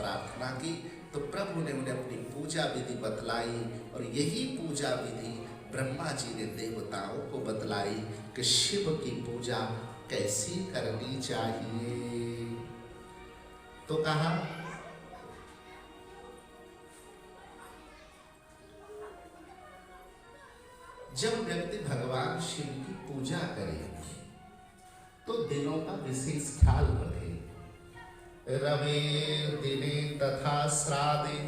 प्रार्थना की तो प्रभु ने उन्हें अपनी पूजा विधि बतलाई और यही पूजा विधि ब्रह्मा जी ने देवताओं को बतलाई कि शिव की पूजा कैसी करनी चाहिए। तो कहा जब व्यक्ति भगवान शिव की पूजा करे तो दिनों का विशेष ख्याल रखे। रवि दिने तथा श्राद्धे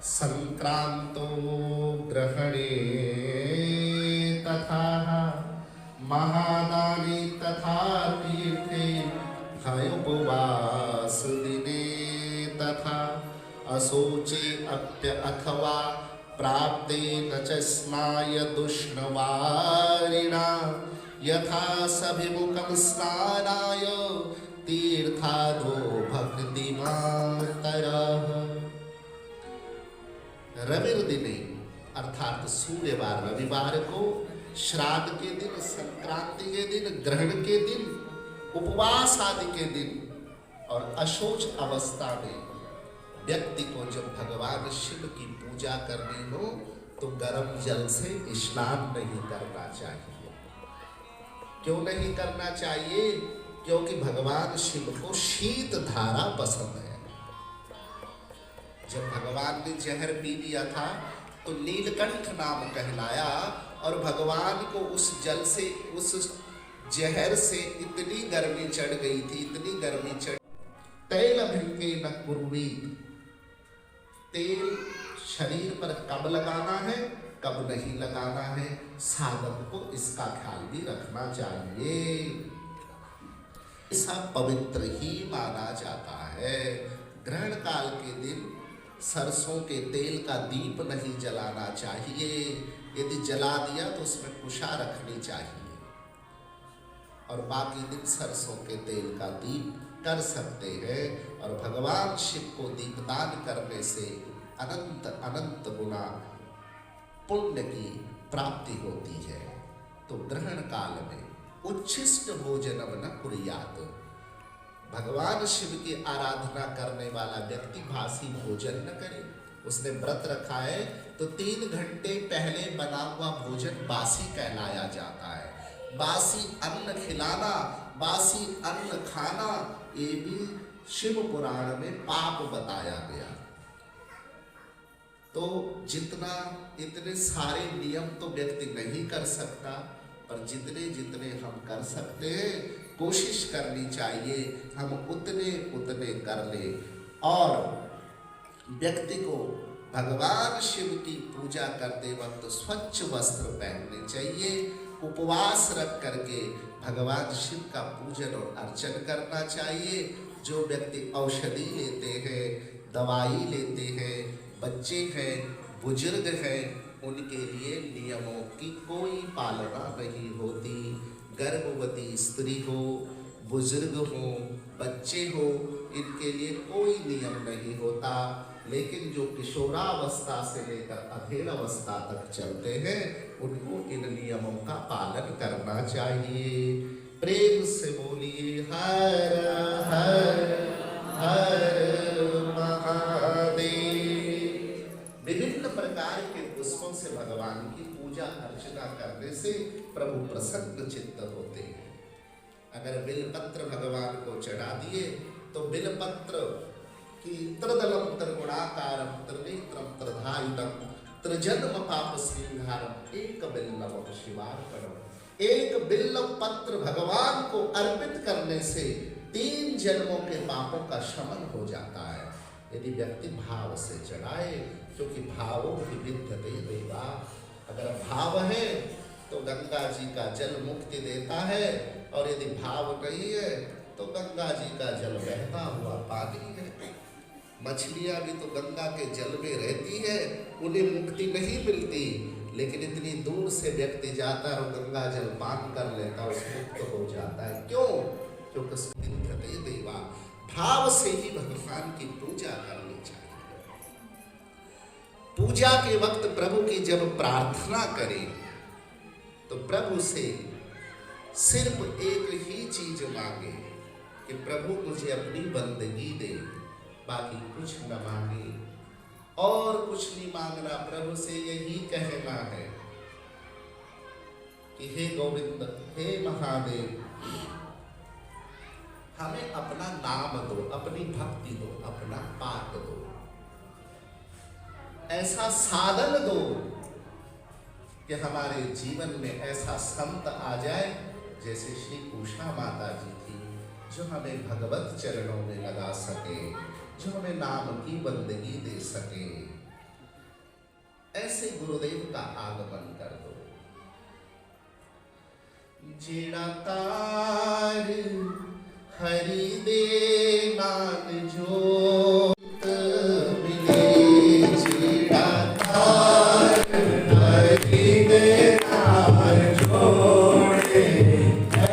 संक्रांतो ग्रहणे तथा महादाने तथा तीर्थे भयोपवास दिने तथा अशोचे अप्य अथवा प्राप्ते न च स्नाय दुष्णवारिणा यथा सभिमुखं स्नानाय तीर्थादो भक्तिमातरः। रविर्दिने अर्थात सूर्यवार रविवार को, श्राद्ध के दिन, संक्रांति के दिन, ग्रहण के दिन, उपवास आदि के दिन और अशोच अवस्था में व्यक्ति को जब भगवान शिव की पूजा करनी हो तो गर्म जल से स्नान नहीं करना चाहिए। क्यों नहीं करना चाहिए? क्योंकि भगवान शिव को शीत धारा पसंद है। जब भगवान ने जहर पी लिया था तो नीलकंठ नाम कहलाया और भगवान को उस जल से, उस जहर से इतनी गर्मी चढ़ गई थी, इतनी गर्मी चढ़। तैल भिंगे न कुर्वीत, तेल शरीर पर कब लगाना है कब नहीं लगाना है, साधक को इसका ख्याल भी रखना चाहिए। ऐसा पवित्र ही माना जाता है। ग्रहण काल के दिन सरसों के तेल का दीप नहीं जलाना चाहिए। यदि जला दिया तो उसमें कुशा रखनी चाहिए और बाकी दिन सरसों के तेल का दीप कर सकते हैं। और भगवान शिव को दीपदान करने से अनंत अनंत गुना पुण्य की प्राप्ति होती है। तो ग्रहण काल में उच्छिष्ट भोजनम न कुर्यात, भगवान शिव की आराधना करने वाला व्यक्ति बासी भोजन न करे। उसने व्रत रखा है तो 3 घंटे पहले बना हुआ भोजन बासी कहलाया जाता है। बासी अन्न खिलाना, बासी अन्न खाना, ये भी शिव पुराण में पाप बताया गया। तो इतने सारे नियम तो व्यक्ति नहीं कर सकता, पर जितने जितने हम कर सकते हैं कोशिश करनी चाहिए हम उतने उतने कर ले। और व्यक्ति को भगवान शिव की पूजा करते वक्त स्वच्छ वस्त्र पहनने चाहिए। उपवास रख करके भगवान शिव का पूजन और अर्चन करना चाहिए। जो व्यक्ति औषधि लेते हैं, दवाई लेते हैं, बच्चे हैं, बुजुर्ग हैं, उनके लिए नियमों की कोई पालना नहीं होती। गर्भवती स्त्री हो, बुजुर्ग हो, बच्चे हो, इनके लिए कोई नियम नहीं होता। लेकिन जो किशोरावस्था से लेकर अधेड़ अवस्था तक चलते हैं उनको इन नियमों का पालन करना चाहिए। प्रेम से बोलिए हर हर हर महादेव। विभिन्न प्रकार के पुष्पों से भगवान की पूजा अर्चना करने से प्रभु प्रसन्न चित्त होते हैं। अगर बिलपत्र भगवान को चढ़ा दिए तो बिलपत्र की त्रिदलम त्रिगुणाकारम त्रिनेत्रम त्रिधायुतम त्रिजन्म पाप सिंहारम एक बिल्लम शिवार्पणम। एक बिल्लम पत्र भगवान को अर्पित करने से 3 जन्मों के पापों का शमन हो जाता है, यदि व्यक्ति भाव से चढ़ाए। क्योंकि भावों की विद्यते देवा, अगर भाव है तो गंगा जी का जल मुक्ति देता है, और यदि भाव नहीं है तो गंगा जी का जल बहता हुआ पानी है। मछलियां भी तो गंगा के जल में रहती है, उन्हें मुक्ति नहीं मिलती, लेकिन इतनी दूर से व्यक्ति जाता है और गंगा जल पान कर लेता है, उस मुक्त हो जाता है। क्यों? क्योंकि उसकी देवा भाव से ही भगवान की पूजा करनी चाहिए। पूजा के वक्त प्रभु की जब प्रार्थना करें तो प्रभु से सिर्फ एक ही चीज मांगे कि प्रभु मुझे अपनी बंदगी दे, बाकी कुछ न मांगे और कुछ नहीं मांगना, प्रभु से यही कहना है कि हे गोविंद, हे महादेव, हमें अपना नाम दो, अपनी भक्ति दो, अपना पाक दो, ऐसा साधन दो कि हमारे जीवन में ऐसा संत आ जाए जैसे श्री उषा माता जी थी, जो हमें भगवत चरणों में लगा सके, जो हमें नाम की बंदगी दे सके। ऐसे गुरुदेव का आगमन कर दो। जेड़ा तार हरि दे नान जोत मिले, जेड़ा तार हरि दे नान जोड़े,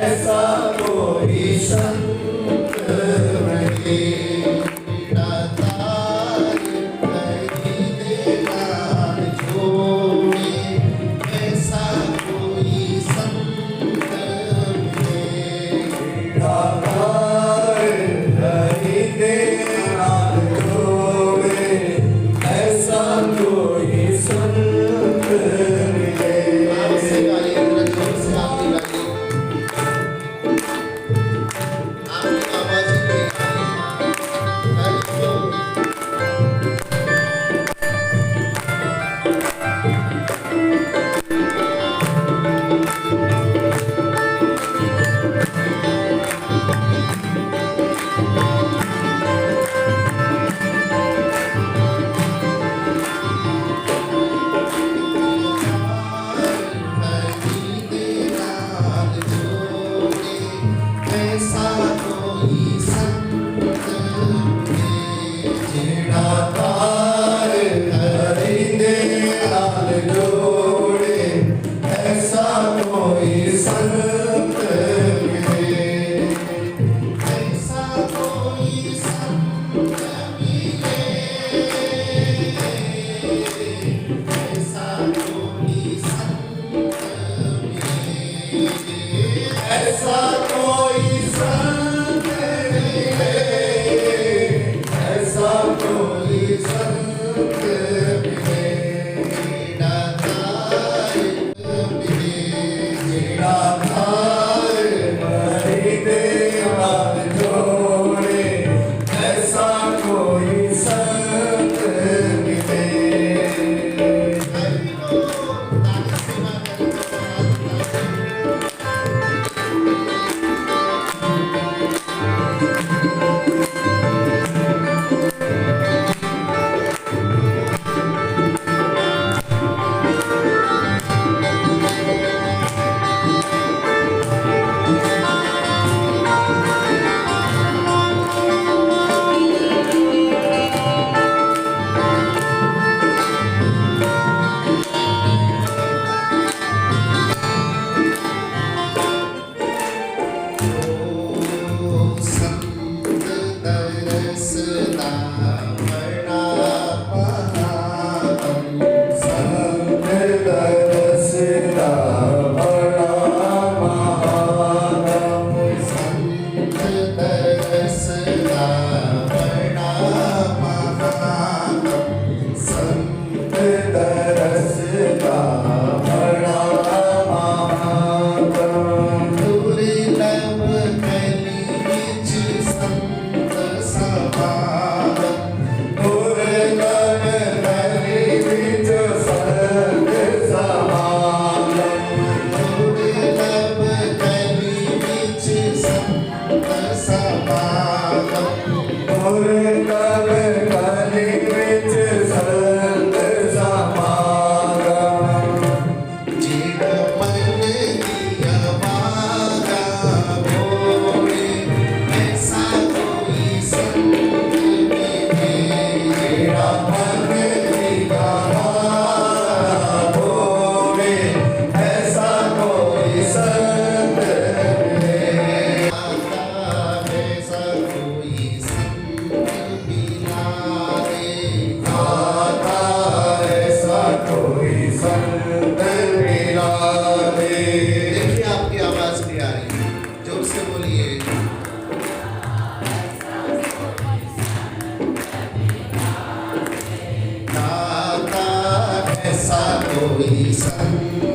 ऐसा कोई संत मिले। जेड़ा तार हरि दे नान जोड़े, ऐसा कोई संत मिले। आपसे गाइए, जरा जोर से आप भी गाइए, आपकी आवाज ही में कल कली विच संत समा ऐसा कोई संग